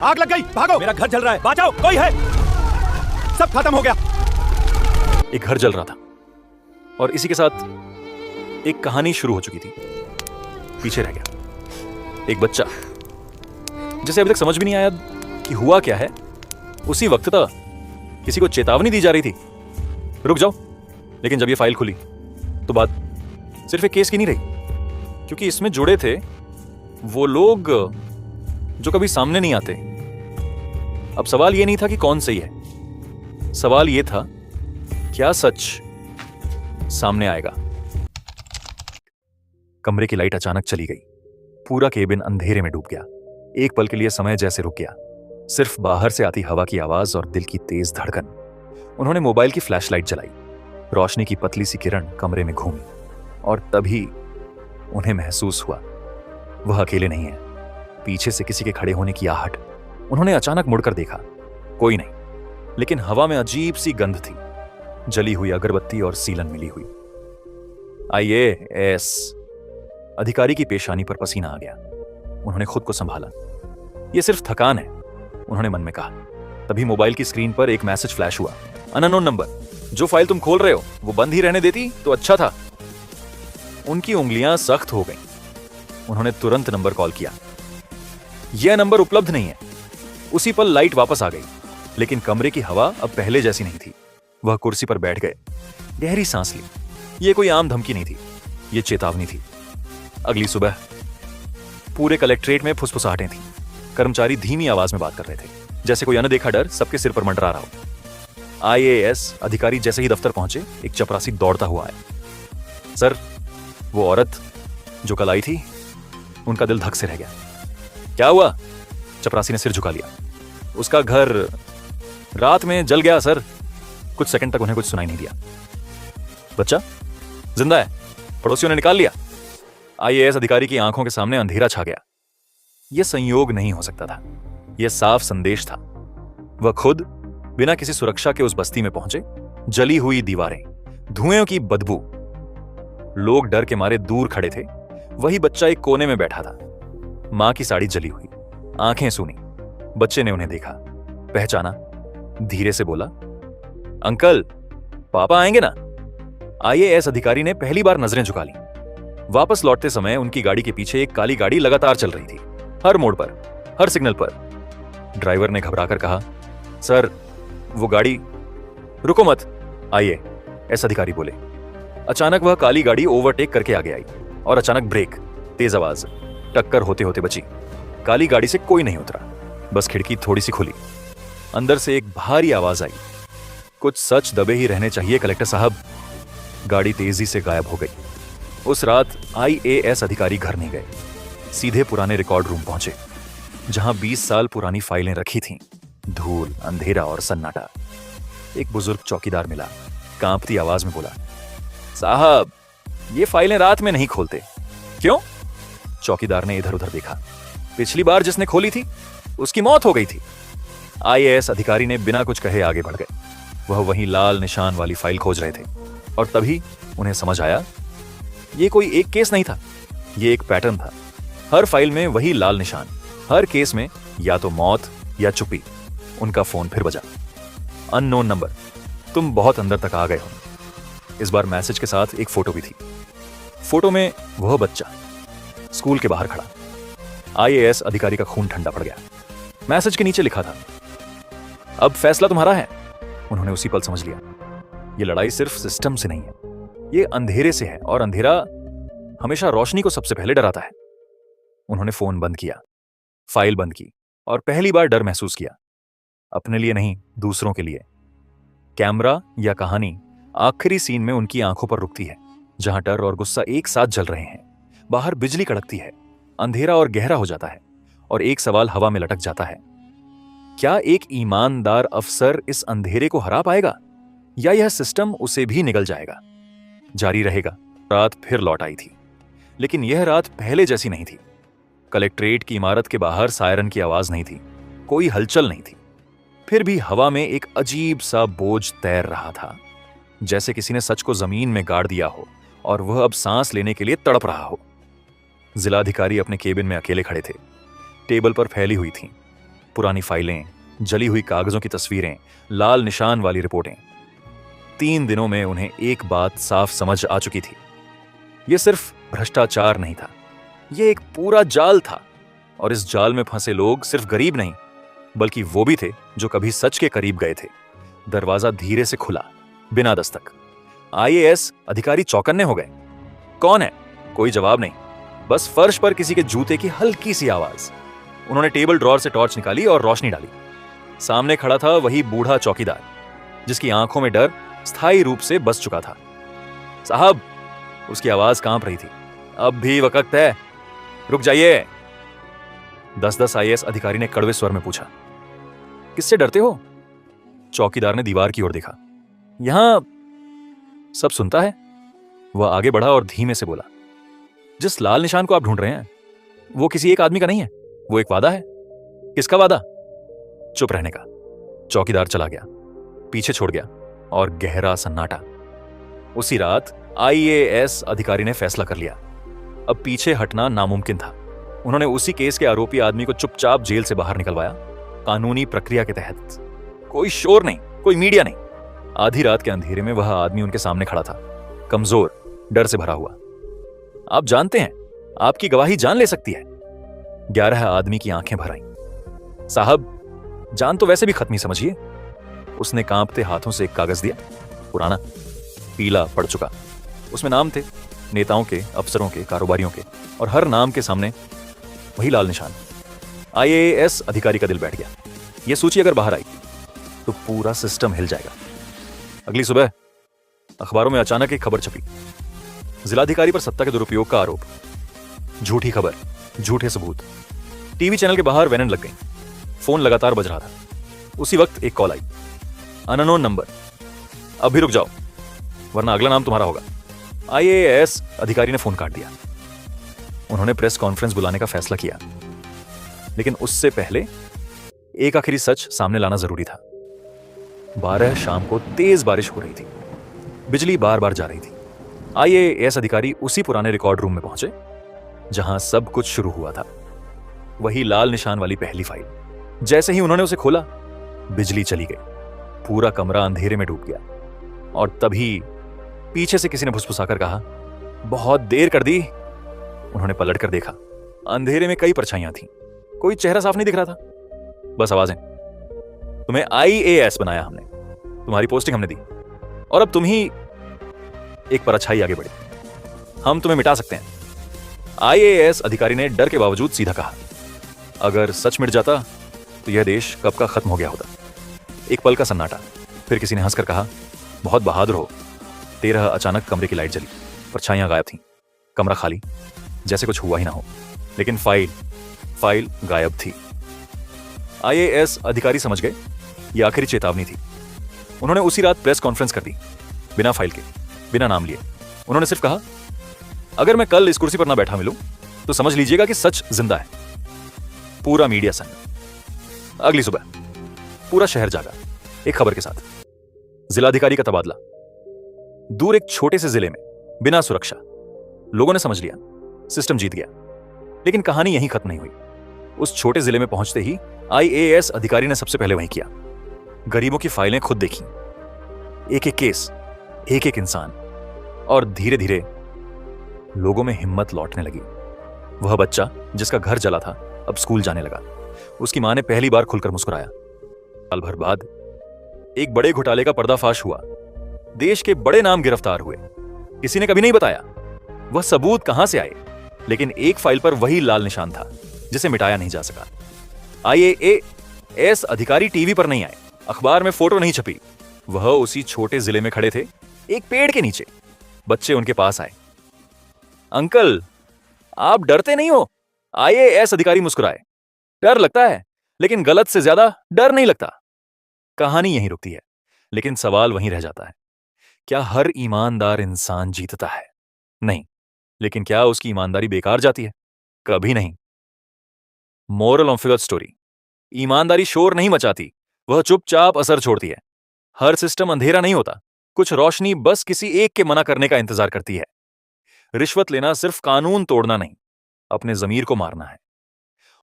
आग लग गई, भागो। मेरा घर जल रहा है, बचाओ, कोई है? सब खत्म हो गया। एक घर जल रहा था और इसी के साथ एक कहानी शुरू हो चुकी थी। पीछे रह गया एक बच्चा जिसे अभी तक समझ भी नहीं आया कि हुआ क्या है। उसी वक्त था किसी को चेतावनी दी जा रही थी, रुक जाओ। लेकिन जब ये फाइल खुली तो बात सिर्फ एक केस की नहीं रही, क्योंकि इसमें जुड़े थे वो लोग जो कभी सामने नहीं आते। अब सवाल ये नहीं था कि कौन सही है, सवाल ये था क्या सच सामने आएगा। कमरे की लाइट अचानक चली गई। पूरा केबिन अंधेरे में डूब गया। एक पल के लिए समय जैसे रुक गया। सिर्फ बाहर से आती हवा की आवाज और दिल की तेज धड़कन। उन्होंने मोबाइल की फ्लैशलाइट जलाई। रोशनी की पतली सी किरण कमरे में घूमी और तभी उन्हें महसूस हुआ वह अकेले नहीं है। पीछे से किसी के खड़े होने की आहट। उन्होंने अचानक मुड़कर देखा, कोई नहीं, लेकिन हवा में अजीब सी गंध थी, जली हुई अगरबत्ती और सीलन मिली हुई। IAS अधिकारी की पेशानी पर पसीना आ गया। उन्होंने खुद को संभाला। यह सिर्फ थकान है, उन्होंने मन में कहा। तभी मोबाइल की स्क्रीन पर एक मैसेज फ्लैश हुआ, अननोन नंबर। जो फाइल तुम खोल रहे हो वो बंद ही रहने देती तो अच्छा था। उनकी उंगलियां सख्त हो गईं। उन्होंने तुरंत नंबर कॉल किया। यह नंबर उपलब्ध नहीं है। उसी पल लाइट वापस आ गई, लेकिन कमरे की हवा अब पहले जैसी नहीं थी। वह कुर्सी पर बैठ गए, गहरी सांस ली। यह कोई आम धमकी नहीं थी, यह चेतावनी थी। अगली सुबह पूरे कलेक्ट्रेट में फुसफुसाहटें थीं। कर्मचारी धीमी आवाज में बात कर रहे थे, जैसे कोई अनदेखा डर सबके सिर पर मंडरा रहा हो। IAS अधिकारी जैसे ही दफ्तर पहुंचे, एक चपरासी दौड़ता हुआ आया। सर, वो औरत जो कल आई थी, उनका दिल धक से रह गया। क्या हुआ? चपरासी ने सिर झुका लिया। उसका घर रात में जल गया सर। कुछ सेकंड तक उन्हें कुछ सुनाई नहीं दिया। बच्चा जिंदा है, पड़ोसियों ने निकाल लिया। IAS अधिकारी की आंखों के सामने अंधेरा छा गया। यह संयोग नहीं हो सकता था, यह साफ संदेश था। वह खुद बिना किसी सुरक्षा के उस बस्ती में पहुंचे। जली हुई दीवारें, धुएं की बदबू, लोग डर के मारे दूर खड़े थे। वही बच्चा एक कोने में बैठा था, मां की साड़ी जली हुई, आंखें सूनी। बच्चे ने उन्हें देखा, पहचाना, धीरे से बोला, अंकल, पापा आएंगे ना? IAS अधिकारी ने पहली बार नजरें झुका ली। वापस लौटते समय उनकी गाड़ी के पीछे एक काली गाड़ी लगातार चल रही थी, हर मोड़ पर, हर सिग्नल पर। ड्राइवर ने घबराकर कहा, सर, वो गाड़ी। रुको मत, IAS अधिकारी बोले। अचानक वह काली गाड़ी ओवरटेक करके आगे आई और अचानक ब्रेक, तेज आवाज, टक्कर होते होते बची। काली गाड़ी से कोई नहीं उतरा, बस खिड़की थोड़ी सी खुली। अंदर से एक भारी आवाज आई, कुछ सच दबे ही रहने चाहिए कलेक्टर साहब। गाड़ी तेजी से गायब हो गई। उस रात IAS अधिकारी घर नहीं गए, सीधे पुराने रिकॉर्ड रूम पहुंचे, जहां 20 साल पुरानी फाइलें रखी थीं। धूल, अंधेरा और सन्नाटा। एक बुजुर्ग चौकीदार मिला, कांपती आवाज में बोला, साहब, ये फाइलें रात में नहीं खोलते। क्यों? चौकीदार ने इधर उधर देखा। पिछली बार जिसने खोली थी उसकी मौत हो गई थी। IAS अधिकारी ने बिना कुछ कहे आगे बढ़ गए। वह वही लाल निशान वाली फाइल खोज रहे थे और तभी उन्हें समझ आया, यह कोई एक केस नहीं था, यह एक पैटर्न था। हर फाइल में वही लाल निशान, हर केस में या तो मौत या चुप्पी। उनका फोन फिर बजा। अननोन नंबर, तुम बहुत अंदर तक आ गए हो। इस बार मैसेज के साथ एक फोटो भी थी। फोटो में वह बच्चा स्कूल के बाहर खड़ा। IAS अधिकारी का खून ठंडा पड़ गया। मैसेज के नीचे लिखा था, अब फैसला तुम्हारा है। उन्होंने उसी पल समझ लिया, यह लड़ाई सिर्फ सिस्टम से नहीं है, यह अंधेरे से है, और अंधेरा हमेशा रोशनी को सबसे पहले डराता है। उन्होंने फोन बंद किया, फाइल बंद की और पहली बार डर महसूस किया। अपने लिए नहीं, दूसरों के लिए। कैमरा या कहानी आखिरी सीन में उनकी आंखों पर रुकती है, जहां डर और गुस्सा एक साथ जल रहे हैं। बाहर बिजली कड़कती है, अंधेरा और गहरा हो जाता है, और एक सवाल हवा में लटक जाता है, क्या एक ईमानदार अफसर इस अंधेरे को हरा पाएगा, या यह सिस्टम उसे भी निगल जाएगा? जारी रहेगा। रात फिर लौट आई थी, लेकिन यह रात पहले जैसी नहीं थी। कलेक्ट्रेट की इमारत के बाहर सायरन की आवाज नहीं थी, कोई हलचल नहीं थी। फिर भी हवा में एक अजीब सा बोझ तैर रहा था, जैसे किसी ने सच को जमीन में गाड़ दिया हो और वह अब सांस लेने के लिए तड़प रहा हो। जिलाधिकारी अपने केबिन में अकेले खड़े थे। टेबल पर फैली हुई थीं पुरानी फाइलें, जली हुई कागजों की तस्वीरें, लाल निशान वाली रिपोर्टें। 3 दिनों में उन्हें एक बात साफ समझ आ चुकी थी, यह सिर्फ भ्रष्टाचार नहीं था, यह एक पूरा जाल था। और इस जाल में फंसे लोग सिर्फ गरीब नहीं, बल्कि वो भी थे जो कभी सच के करीब गए थे। दरवाजा धीरे से खुला, बिना दस्तक। आईएएस अधिकारी चौकन्ने हो गए। कौन है? कोई जवाब नहीं, बस फर्श पर किसी के जूते की हल्की सी आवाज। उन्होंने टेबल ड्रॉर से टॉर्च निकाली और रोशनी डाली। सामने खड़ा था वही बूढ़ा चौकीदार, जिसकी आंखों में डर स्थायी रूप से बस चुका था। साहब, उसकी आवाज कांप रही थी, अब भी वक्त है, रुक जाइए। 10-10 आईएएस अधिकारी ने कड़वे स्वर में पूछा, किससे डरते हो? चौकीदार ने दीवार की ओर देखा। यहां सब सुनता है। वह आगे बढ़ा और धीमे से बोला, जिस लाल निशान को आप ढूंढ रहे हैं वो किसी एक आदमी का नहीं है, वो एक वादा है। किसका वादा? चुप रहने का। चौकीदार चला गया, पीछे छोड़ गया और गहरा सन्नाटा। उसी रात आईएएस अधिकारी ने फैसला कर लिया, अब पीछे हटना नामुमकिन था। उन्होंने उसी केस के आरोपी आदमी को चुपचाप जेल से बाहर निकलवाया, कानूनी प्रक्रिया के तहत। कोई शोर नहीं, कोई मीडिया नहीं। आधी रात के अंधेरे में वह आदमी उनके सामने खड़ा था, कमजोर, डर से भरा हुआ। आप जानते हैं, आपकी गवाही जान ले सकती है। 11 आदमी की आंखें भर आईं। साहब, जान तो वैसे भी खत्म ही समझिए। उसने कांपते हाथों से एक कागज दिया, पुराना, पीला पड़ चुका। उसमें नाम थे, नेताओं के, अफसरों के, कारोबारियों के, और हर नाम के सामने वही लाल निशान। आईएएस अधिकारी का दिल बैठ गया। यह सूची अगर बाहर आई तो पूरा सिस्टम हिल जाएगा। अगली सुबह अखबारों में अचानक एक खबर छपी, जिलाधिकारी पर सत्ता के दुरुपयोग का आरोप। झूठी खबर, झूठे सबूत। टीवी चैनल के बाहर वैनन लग गई। फोन लगातार बज रहा था। उसी वक्त एक कॉल आई, अननोन नंबर। अब भी रुक जाओ, वरना अगला नाम तुम्हारा होगा। आईएएस अधिकारी ने फोन काट दिया। उन्होंने प्रेस कॉन्फ्रेंस बुलाने का फैसला किया, लेकिन उससे पहले एक आखिरी सच सामने लाना जरूरी था। 12 शाम को तेज बारिश हो रही थी, बिजली बार बार जा रही थी। आईएएस अधिकारी उसी पुराने रिकॉर्ड रूम में पहुंचे जहां सब कुछ शुरू हुआ था। वही लाल निशान वाली पहली फाइल। जैसे ही उन्होंने उसे खोला, बिजली चली गई, पूरा कमरा अंधेरे में डूब गया। और तभी पीछे से किसी ने फुसफुसाकर कहा, बहुत देर कर दी। उन्होंने पलटकर देखा, अंधेरे में कई परछाइयां थीं, कोई चेहरा साफ नहीं दिख रहा था, बस आवाजें। तुम्हें आईएएस बनाया हमने, तुम्हारी पोस्टिंग हमने दी, और अब तुम ही एक परछाई आगे बढ़ी। हम तुम्हें मिटा सकते हैं। आईएएस अधिकारी ने डर के बावजूद सीधा कहा, अगर सच मिट जाता तो यह देश कब का खत्म हो गया होता। एक पल का सन्नाटा, फिर किसी ने हंसकर कहा, बहुत बहादुर हो। 13 अचानक कमरे की लाइट जली, परछाइयां गायब थीं, कमरा खाली, जैसे कुछ हुआ ही ना हो। लेकिन फाइल गायब थी। आईएएस अधिकारी समझ गए, यह आखिरी चेतावनी थी। उन्होंने उसी रात प्रेस कॉन्फ्रेंस कर दी, बिना फाइल के, बिना नाम लिए। उन्होंने सिर्फ कहा, अगर मैं कल इस कुर्सी पर ना बैठा मिलूं तो समझ लीजिएगा कि सच जिंदा है। पूरा मीडिया सन्न। अगली सुबह पूरा शहर जागा, एक खबर के साथ, जिलाधिकारी का तबादला। दूर एक छोटे से जिले में, बिना सुरक्षा। लोगों ने समझ लिया, सिस्टम जीत गया। लेकिन कहानी यहीं खत्म नहीं हुई। उस छोटे जिले में पहुंचते ही आईएएस अधिकारी ने सबसे पहले वहीं किया। गरीबों की फाइलें खुद देखी, एक एक केस, एक एक इंसान, और धीरे धीरे लोगों में हिम्मत लौटने लगी। वह बच्चा जिसका घर जला था अब स्कूल जाने लगा। उसकी मां ने पहली बार खुलकर मुस्कुराया। साल भर बाद एक बड़े घोटाले का पर्दाफाश हुआ। देश के बड़े नाम गिरफ्तार हुए। किसी ने कभी नहीं बताया वह सबूत कहां से आए, लेकिन एक फाइल पर वही लाल निशान था जिसे मिटाया नहीं जा सका। आईएएस अधिकारी टीवी पर नहीं आए, अखबार में फोटो नहीं छपी। वह उसी छोटे जिले में खड़े थे, एक पेड़ के नीचे। बच्चे उनके पास आए। अंकल, आप डरते नहीं हो? आईएएस अधिकारी मुस्कुराए। डर लगता है, लेकिन गलत से ज्यादा डर नहीं लगता। कहानी यहीं रुकती है, लेकिन सवाल वहीं रह जाता है, क्या हर ईमानदार इंसान जीतता है? नहीं। लेकिन क्या उसकी ईमानदारी बेकार जाती है? कभी नहीं। मोरल ऑफ द स्टोरी, ईमानदारी शोर नहीं मचाती, वह चुपचाप असर छोड़ती है। हर सिस्टम अंधेरा नहीं होता, कुछ रोशनी बस किसी एक के मना करने का इंतजार करती है। रिश्वत लेना सिर्फ कानून तोड़ना नहीं, अपने जमीर को मारना है।